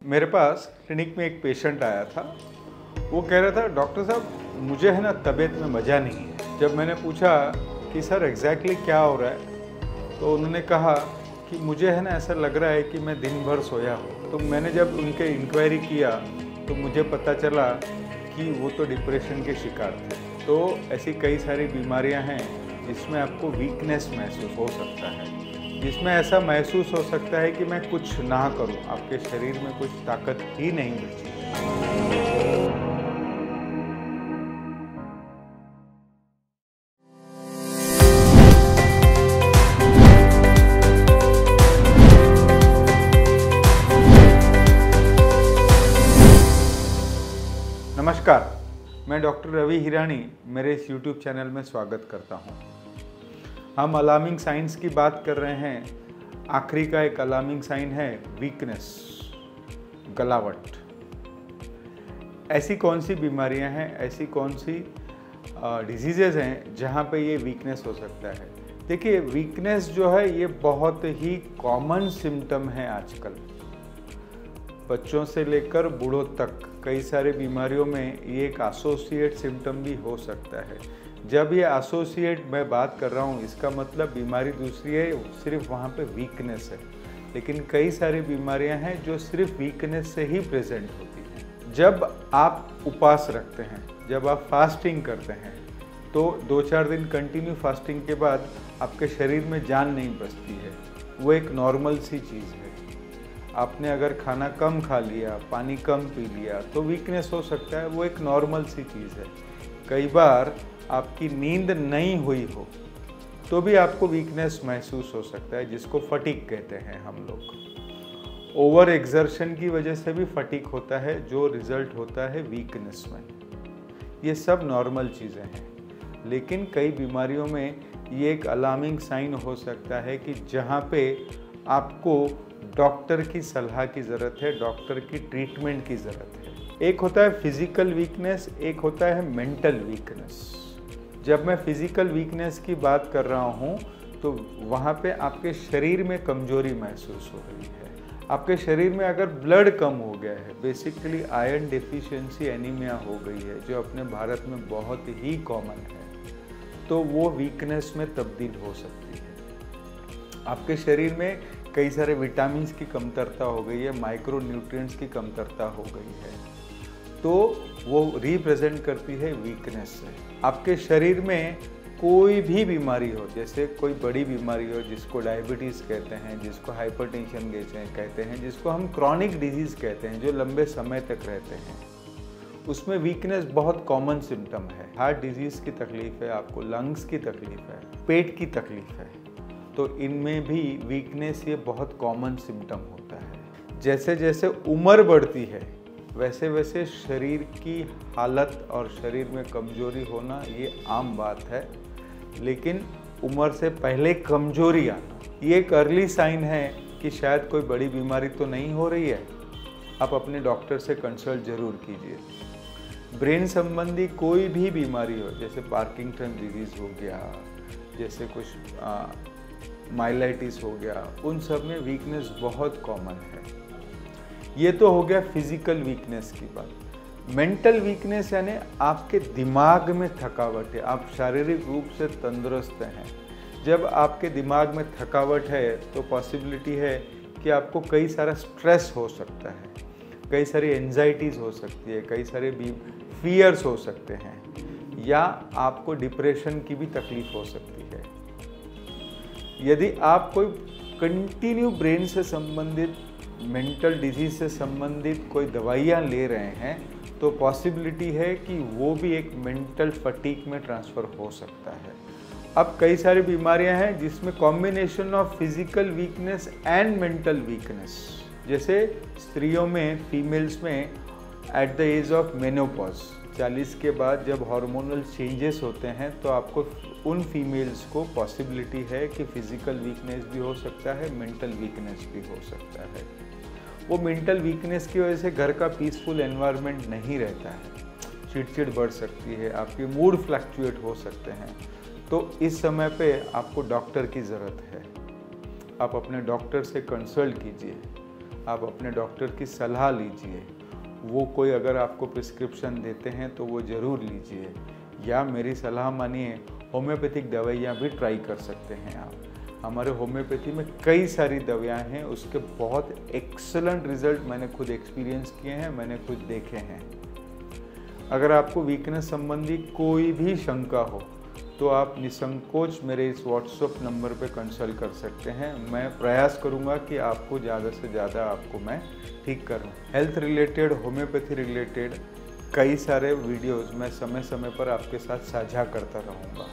मेरे पास क्लिनिक में एक पेशेंट आया था। वो कह रहा था, डॉक्टर साहब मुझे है ना तबीयत में मज़ा नहीं है। जब मैंने पूछा कि सर एग्जैक्टली क्या हो रहा है, तो उन्होंने कहा कि मुझे है ना ऐसा लग रहा है कि मैं दिन भर सोया हूँ। तो मैंने जब उनके इंक्वायरी किया तो मुझे पता चला कि वो तो डिप्रेशन के शिकार थे। तो ऐसी कई सारी बीमारियाँ हैं जिसमें आपको वीकनेस महसूस हो सकता है, जिसमें ऐसा महसूस हो सकता है कि मैं कुछ ना करूं, आपके शरीर में कुछ ताकत ही नहीं बची। नमस्कार, मैं डॉक्टर रवि हिरानी मेरे इस YouTube चैनल में स्वागत करता हूं। हम अलार्मिंग साइंस की बात कर रहे हैं। आखिरी का एक अलार्मिंग साइन है वीकनेस, गलावट। ऐसी कौन सी बीमारियां हैं, ऐसी कौन सी डिजीजेज हैं जहां पे ये वीकनेस हो सकता है। देखिए, वीकनेस जो है ये बहुत ही कॉमन सिम्टम है आजकल। बच्चों से लेकर बूढ़ों तक कई सारी बीमारियों में ये एक एसोसिएट सिम्टम भी हो सकता है। जब ये एसोसिएट मैं बात कर रहा हूँ, इसका मतलब बीमारी दूसरी है, सिर्फ वहाँ पे वीकनेस है। लेकिन कई सारी बीमारियाँ हैं जो सिर्फ वीकनेस से ही प्रेजेंट होती हैं। जब आप उपवास रखते हैं, जब आप फास्टिंग करते हैं, तो 2-4 दिन कंटिन्यू फास्टिंग के बाद आपके शरीर में जान नहीं बचती है। वो एक नॉर्मल सी चीज़ है। आपने अगर खाना कम खा लिया, पानी कम पी लिया, तो वीकनेस हो सकता है, वो एक नॉर्मल सी चीज़ है। कई बार आपकी नींद नहीं हुई हो तो भी आपको वीकनेस महसूस हो सकता है, जिसको फटीग कहते हैं हम लोग। ओवर एक्सर्शन की वजह से भी फटीग होता है, जो रिजल्ट होता है वीकनेस में। ये सब नॉर्मल चीज़ें हैं, लेकिन कई बीमारियों में ये एक अलार्मिंग साइन हो सकता है कि जहाँ पे आपको डॉक्टर की सलाह की ज़रूरत है, डॉक्टर की ट्रीटमेंट की ज़रूरत है। एक होता है फिजिकल वीकनेस, एक होता है मेंटल वीकनेस। जब मैं फिजिकल वीकनेस की बात कर रहा हूँ तो वहाँ पे आपके शरीर में कमजोरी महसूस हो रही है। आपके शरीर में अगर ब्लड कम हो गया है, बेसिकली आयरन डेफिशिएंसी एनीमिया हो गई है, जो अपने भारत में बहुत ही कॉमन है, तो वो वीकनेस में तब्दील हो सकती है। आपके शरीर में कई सारे विटामिन्स की कमतरता हो गई है, माइक्रो न्यूट्रिएंट्स की कमतरता हो गई है, तो वो रिप्रेजेंट करती है वीकनेस से। आपके शरीर में कोई भी बीमारी हो, जैसे कोई बड़ी बीमारी हो जिसको डायबिटीज़ कहते हैं, जिसको हाइपरटेंशन कहते हैं, जिसको हम क्रॉनिक डिजीज़ कहते हैं, जो लंबे समय तक रहते हैं, उसमें वीकनेस बहुत कॉमन सिम्टम है। हार्ट डिजीज़ की तकलीफ़ है, आपको लंग्स की तकलीफ़ है, पेट की तकलीफ़ है, तो इनमें भी वीकनेस ये बहुत कॉमन सिम्टम होता है। जैसे जैसे उम्र बढ़ती है वैसे वैसे शरीर की हालत और शरीर में कमजोरी होना ये आम बात है, लेकिन उम्र से पहले कमजोरी आना ये एक अर्ली साइन है कि शायद कोई बड़ी बीमारी तो नहीं हो रही है। आप अपने डॉक्टर से कंसल्ट जरूर कीजिए। ब्रेन संबंधी कोई भी बीमारी हो, जैसे पार्किंसन डिजीज़ हो गया, जैसे कुछ माइलाइटिस हो गया, उन सब में वीकनेस बहुत कॉमन है। ये तो हो गया फिजिकल वीकनेस की बात। मेंटल वीकनेस यानी आपके दिमाग में थकावट है, आप शारीरिक रूप से तंदुरुस्त हैं। जब आपके दिमाग में थकावट है तो पॉसिबिलिटी है कि आपको कई सारा स्ट्रेस हो सकता है, कई सारी एंजाइटीज़ हो सकती है, कई सारे फियर्स हो सकते हैं, या आपको डिप्रेशन की भी तकलीफ हो सकती है। यदि आप कोई कंटिन्यू ब्रेन से संबंधित, मेंटल डिजीज से संबंधित कोई दवाइयाँ ले रहे हैं तो पॉसिबिलिटी है कि वो भी एक मेंटल फटीग में ट्रांसफ़र हो सकता है। अब कई सारी बीमारियां हैं जिसमें combination of physical weakness and mental weakness, जैसे स्त्रियों में, फीमेल्स में at the age of menopause, 40 के बाद जब हार्मोनल चेंजेस होते हैं तो आपको उन फीमेल्स को पॉसिबिलिटी है कि फिजिकल वीकनेस भी हो सकता है, मेंटल वीकनेस भी हो सकता है। वो मेंटल वीकनेस की वजह से घर का पीसफुल एनवायरनमेंट नहीं रहता है, चिड़चिड़ बढ़ सकती है, आपके मूड फ्लक्चुएट हो सकते हैं। तो इस समय पे आपको डॉक्टर की ज़रूरत है। आप अपने डॉक्टर से कंसल्ट कीजिए। आप अपने डॉक्टर की सलाह लीजिए। वो कोई अगर आपको प्रिस्क्रिप्शन देते हैं तो वो ज़रूर लीजिए, या मेरी सलाह मानिए, होम्योपैथिक दवाइयाँ भी ट्राई कर सकते हैं आप। हमारे होम्योपैथी में कई सारी दवाइयाँ हैं, उसके बहुत एक्सीलेंट रिजल्ट मैंने खुद एक्सपीरियंस किए हैं, मैंने खुद देखे हैं। अगर आपको वीकनेस संबंधी कोई भी शंका हो तो आप निसंकोच मेरे इस व्हाट्सएप नंबर पे कंसल्ट कर सकते हैं। मैं प्रयास करूंगा कि आपको ज़्यादा से ज़्यादा आपको मैं ठीक करूं। हेल्थ रिलेटेड, होम्योपैथी रिलेटेड कई सारे वीडियोस मैं समय समय पर आपके साथ साझा करता रहूंगा।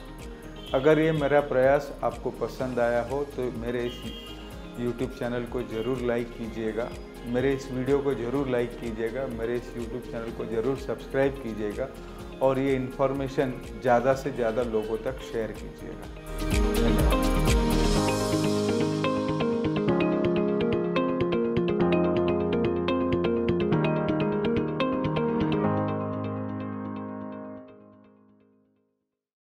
अगर ये मेरा प्रयास आपको पसंद आया हो तो मेरे इस YouTube चैनल को ज़रूर लाइक कीजिएगा, मेरे इस वीडियो को ज़रूर लाइक कीजिएगा, मेरे इस YouTube चैनल को ज़रूर सब्सक्राइब कीजिएगा और ये इन्फॉर्मेशन ज़्यादा से ज़्यादा लोगों तक शेयर कीजिएगा।